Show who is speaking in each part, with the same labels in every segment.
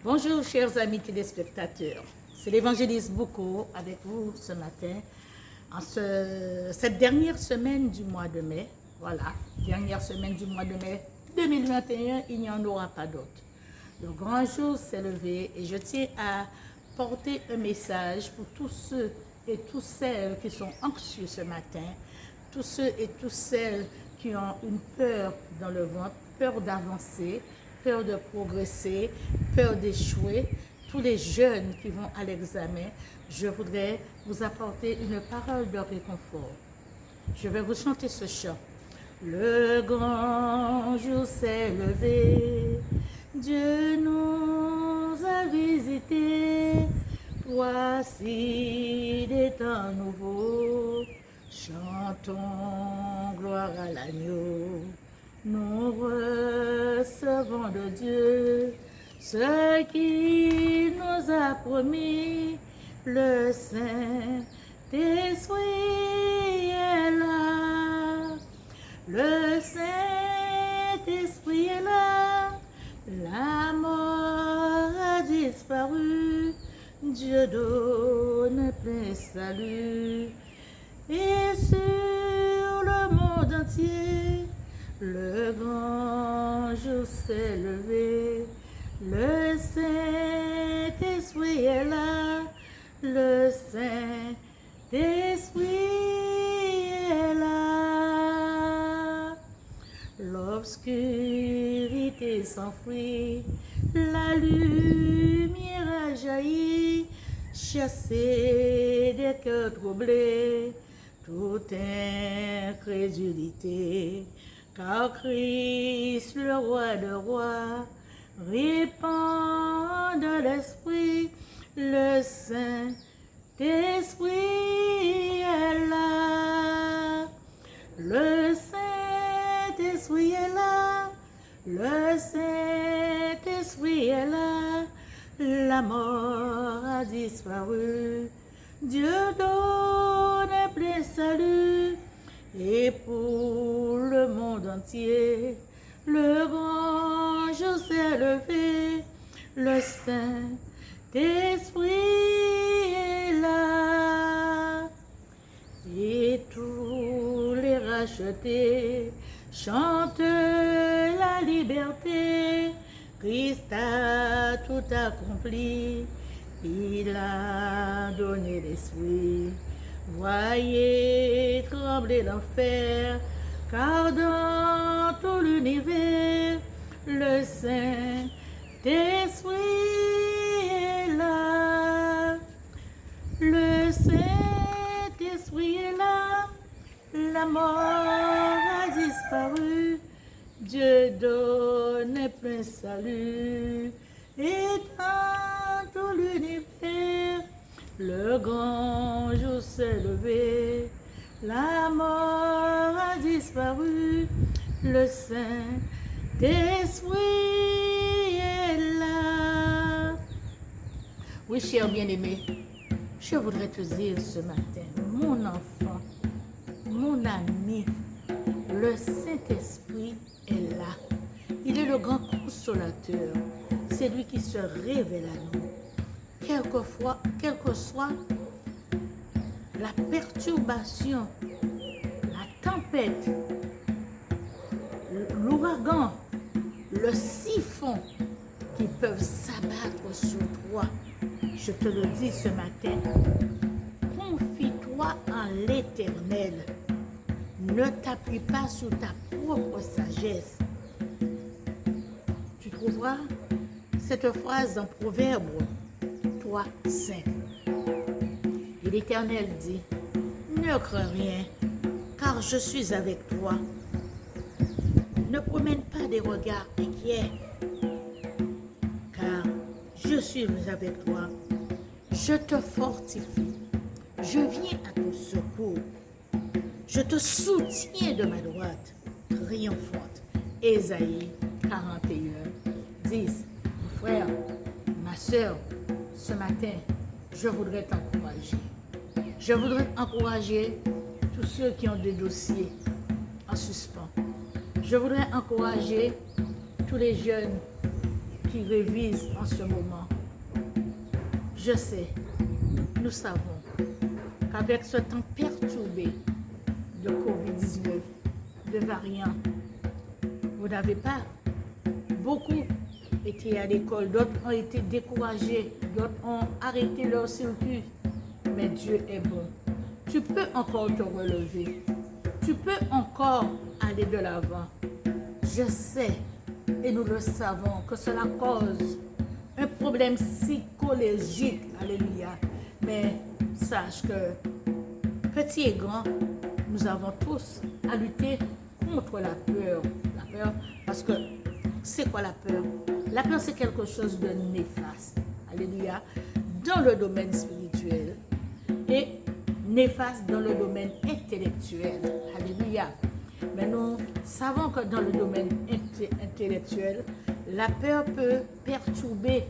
Speaker 1: Bonjour chers amis téléspectateurs, c'est l'évangéliste Bouko avec vous ce matin, cette dernière semaine du mois de mai, voilà, dernière semaine du mois de mai 2021, il n'y en aura pas d'autre. Le grand jour s'est levé et je tiens à porter un message pour tous ceux et toutes celles qui sont anxieux ce matin, tous ceux et toutes celles qui ont une peur dans le ventre, peur d'avancer, peur de progresser, peur d'échouer, tous les jeunes qui vont à l'examen, je voudrais vous apporter une parole de réconfort. Je vais vous chanter ce chant. Le grand jour s'est levé, Dieu nous a visités, voici des temps nouveaux, chantons gloire à l'agneau. Nous recevons de Dieu ce qu'il nous a promis, le Saint-Esprit est là, le Saint-Esprit est là, la mort a disparu, Dieu donne plein salut, et sur le monde entier, le grand jour s'est levé, le Saint-Esprit est là, le Saint-Esprit est là. L'obscurité s'enfuit, la lumière a jailli, chasser des cœurs troublés, toute incrédulité. Car Christ, le roi de rois, répand de l'Esprit, le Saint-Esprit est là. Le Saint-Esprit est là, le Saint-Esprit est là, la mort a disparu, Dieu donne plein salut. Et pour le monde entier, le grand jour s'est levé, le Saint-Esprit est là. Et tous les rachetés chantent la liberté, Christ a tout accompli, il a donné l'esprit. Voyez trembler l'enfer, car dans tout l'univers, le Saint-Esprit est là. Le Saint-Esprit est là, la mort a disparu, Dieu donne plein salut, et dans tout l'univers, le grand jour s'est levé, la mort a disparu, le Saint-Esprit est là. Oui, cher bien-aimé, je voudrais te dire ce matin, mon enfant, mon ami, le Saint-Esprit est là. Il est le grand consolateur, c'est lui qui se révèle à nous. Quelquefois, quelle que soit la perturbation, la tempête, l'ouragan, le siphon qui peuvent s'abattre sur toi, je te le dis ce matin, confie-toi en l'Éternel. Ne t'appuie pas sur ta propre sagesse. Tu trouveras cette phrase dans Proverbe 3:5. Et l'Éternel dit, ne crains rien, car je suis avec toi. Ne promène pas des regards inquiets, car je suis avec toi. Je te fortifie, je viens à ton secours. Je te soutiens de ma droite, triomphante. Ésaïe 41:10. Mon frère, ma soeur, ce matin, je voudrais t'encourager. Je voudrais encourager tous ceux qui ont des dossiers en suspens. Je voudrais encourager tous les jeunes qui révisent en ce moment. Je sais, nous savons qu'avec ce temps perturbé de Covid-19, de variants, vous n'avez pas beaucoup été à l'école, d'autres ont été découragés, d'autres ont arrêté leur circuit. Mais Dieu est bon. Tu peux encore te relever. Tu peux encore aller de l'avant. Je sais, et nous le savons, que cela cause un problème psychologique. Alléluia. Mais sache que, petit et grand, nous avons tous à lutter contre la peur. La peur, parce que c'est quoi la peur? La peur, c'est quelque chose de néfaste. Alléluia. Dans le domaine spirituel et néfaste dans le domaine intellectuel. Alléluia. Mais nous savons que dans le domaine intellectuel, la peur peut perturber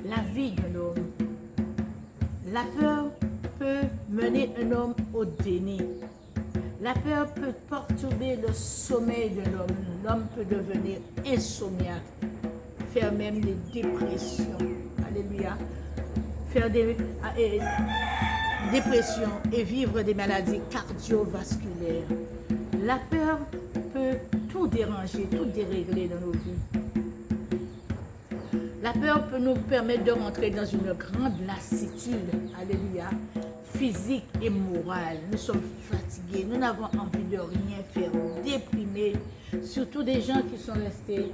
Speaker 1: la vie d'un homme. La peur peut mener un homme au déni. La peur peut perturber le sommeil de l'homme. L'homme peut devenir insomniaque, faire même des dépressions. Alléluia. Faire des dépressions et vivre des maladies cardiovasculaires. La peur peut tout déranger, tout dérégler dans nos vies. La peur peut nous permettre de rentrer dans une grande lassitude, alléluia, physique et morale. Nous sommes fatigués, nous n'avons envie de rien faire, déprimés, surtout des gens qui sont restés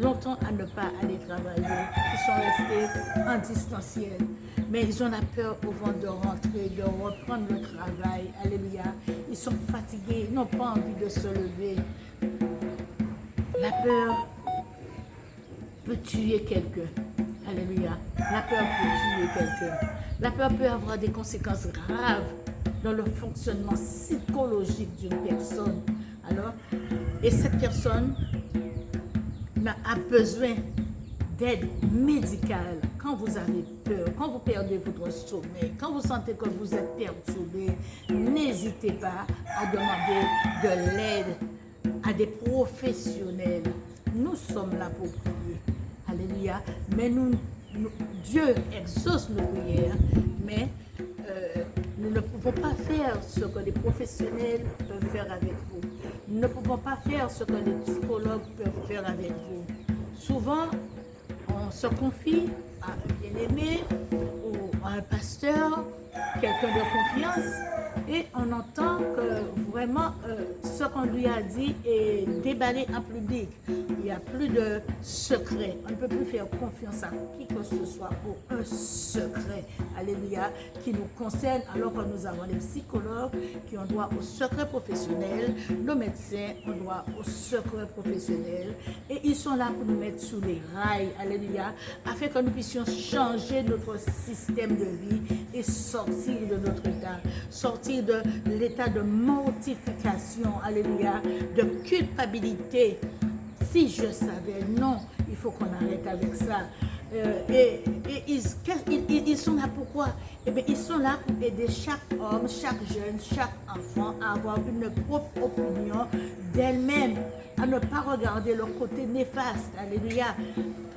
Speaker 1: longtemps à ne pas aller travailler, qui sont restés en distanciel. Mais ils ont la peur au vent de rentrer, de reprendre le travail, alléluia. Ils sont fatigués, ils n'ont pas envie de se lever. La peur peut tuer quelqu'un. Alléluia. La peur peut tuer quelqu'un. La peur peut avoir des conséquences graves dans le fonctionnement psychologique d'une personne. Alors, et cette personne a besoin d'aide médicale. Quand vous avez peur, quand vous perdez votre sommeil, quand vous sentez que vous êtes perturbé, n'hésitez pas à demander de l'aide à des professionnels. Nous sommes là pour prier. Alléluia. Mais Dieu exauce nos prières, mais nous ne pouvons pas faire ce que les professionnels peuvent faire avec vous. Nous ne pouvons pas faire ce que les psychologues peuvent faire avec vous. Souvent, on se confie à un bien-aimé ou à un pasteur, quelqu'un de confiance, et on entend que vraiment ce qu'on lui a dit est déballé en public. Il n'y a plus de secret. On ne peut plus faire confiance à qui que ce soit pour un secret, alléluia, qui nous concerne, alors que nous avons les psychologues qui ont droit au secret professionnel, nos médecins ont droit au secret professionnel, et ils sont là pour nous mettre sous les rails, alléluia, afin que nous puissions changer notre système de vie et sortir de notre état, sortir de l'état de mortification, alléluia, de culpabilité. Si je savais, non, il faut qu'on arrête avec ça. Ils sont là pourquoi? Eh bien, ils sont là pour aider chaque homme, chaque jeune, chaque enfant à avoir une propre opinion d'elle-même, à ne pas regarder le côté néfaste. Alléluia.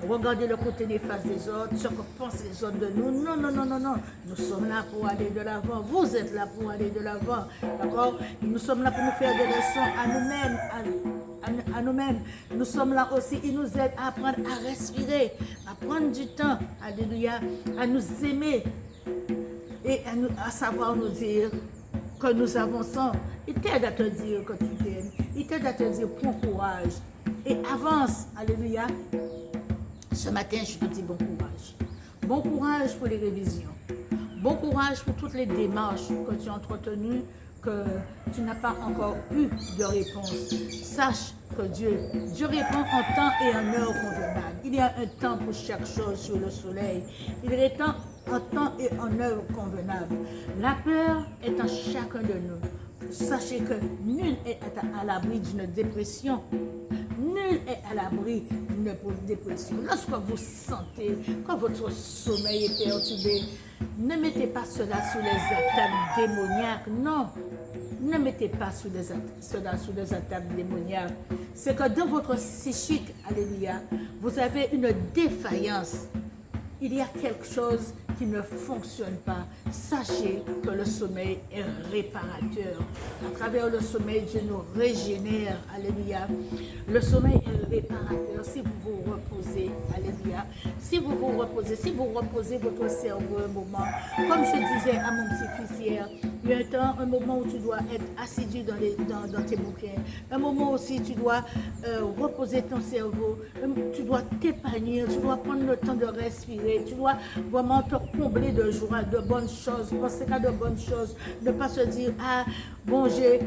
Speaker 1: Regarder le côté néfaste des autres, ce que pensent les autres de nous. Non, non, non, non, non. Nous sommes là pour aller de l'avant. Vous êtes là pour aller de l'avant. D'accord? Nous sommes là pour nous faire des leçons à nous-mêmes. À nous-mêmes. Nous sommes là aussi, il nous aide à apprendre à respirer, à prendre du temps, alléluia, à nous aimer et à savoir nous dire que nous avançons. Il t'aide à te dire que tu t'aimes, il t'aide à te dire prends courage et avance, alléluia. Ce matin, je te dis bon courage. Bon courage pour les révisions. Bon courage pour toutes les démarches que tu as entretenues, que tu n'as pas encore eu de réponse. Sache que Dieu répond en temps et en heure convenable. Il y a un temps pour chaque chose sur le soleil. Il est en temps et en heure convenable. La peur est en chacun de nous. Sachez que nul est à l'abri d'une dépression. Nul est à l'abri d'une dépression. Lorsque vous sentez que votre sommeil est perturbé, ne mettez pas cela sous les attaques démoniaques. Non, ne mettez pas cela sous les attaques démoniaques. C'est que dans votre psychique, alléluia, vous avez une défaillance. Il y a quelque chose qui ne fonctionne pas. Sachez que le sommeil est réparateur. À travers le sommeil, Dieu nous régénère. Alléluia. Le sommeil est réparateur si vous vous reposez. Alléluia. Si vous vous reposez votre cerveau un moment. Comme je disais à mon petit-fils hier, il y a un moment où tu dois être assidu dans tes bouquins. Un moment aussi, tu dois reposer ton cerveau. Tu dois t'épanouir. Tu dois prendre le temps de respirer. Tu dois vraiment te combler de joie, de bonnes choses, penser qu'à de bonnes choses, ne pas se dire, ah, bon, j'ai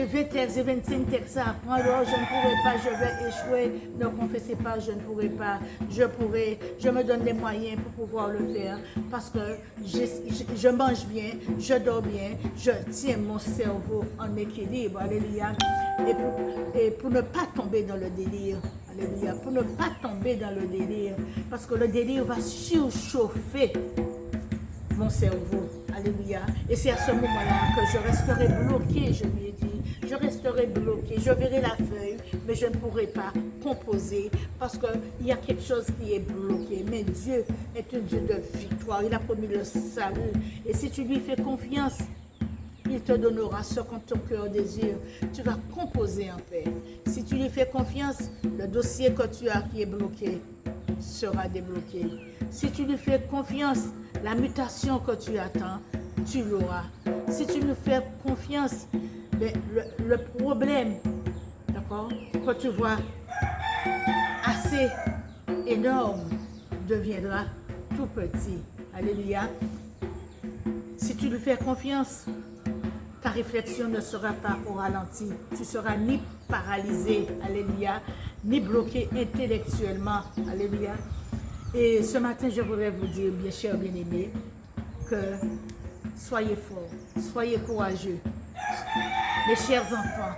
Speaker 1: 20 textes, j'ai 25 textes à apprendre, alors je ne pourrai pas, je vais échouer. Ne confessez pas, je ne pourrai pas, je me donne les moyens pour pouvoir le faire, parce que je mange bien, je dors bien, je tiens mon cerveau en équilibre, alléluia, et pour ne pas tomber dans le délire. Alléluia, pour ne pas tomber dans le délire, parce que le délire va surchauffer mon cerveau. Alléluia. Et c'est à ce moment-là que je resterai bloqué, je lui ai dit. Je resterai bloqué, je verrai la feuille, mais je ne pourrai pas composer parce qu'il y a quelque chose qui est bloqué. Mais Dieu est un Dieu de victoire, il a promis le salut. Et si tu lui fais confiance, il te donnera ce que ton cœur désire. Tu vas composer en paix. Si tu lui fais confiance, le dossier que tu as qui est bloqué sera débloqué. Si tu lui fais confiance, la mutation que tu attends, tu l'auras. Si tu lui fais confiance, le problème, d'accord, que tu vois assez énorme deviendra tout petit. Alléluia. Si tu lui fais confiance, ta réflexion ne sera pas au ralenti. Tu seras ni paralysé, alléluia, ni bloqué intellectuellement, alléluia. Et ce matin, je voudrais vous dire, bien chers bien-aimés, que soyez forts, soyez courageux. Mes chers enfants,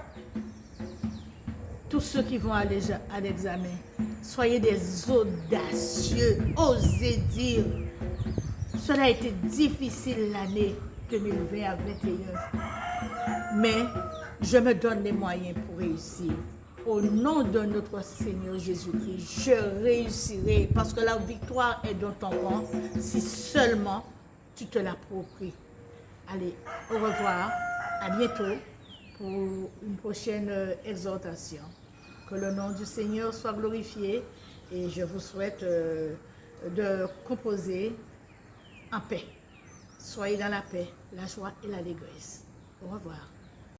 Speaker 1: tous ceux qui vont à l'examen, soyez des audacieux, osez dire. Cela a été difficile l'année 2020 à 2021. Mais je me donne les moyens pour réussir. Au nom de notre Seigneur Jésus-Christ, je réussirai parce que la victoire est dans ton camp si seulement tu te l'appropries. Allez, au revoir, à bientôt pour une prochaine exhortation. Que le nom du Seigneur soit glorifié et je vous souhaite de composer en paix. Soyez dans la paix, la joie et l'allégresse. Au revoir.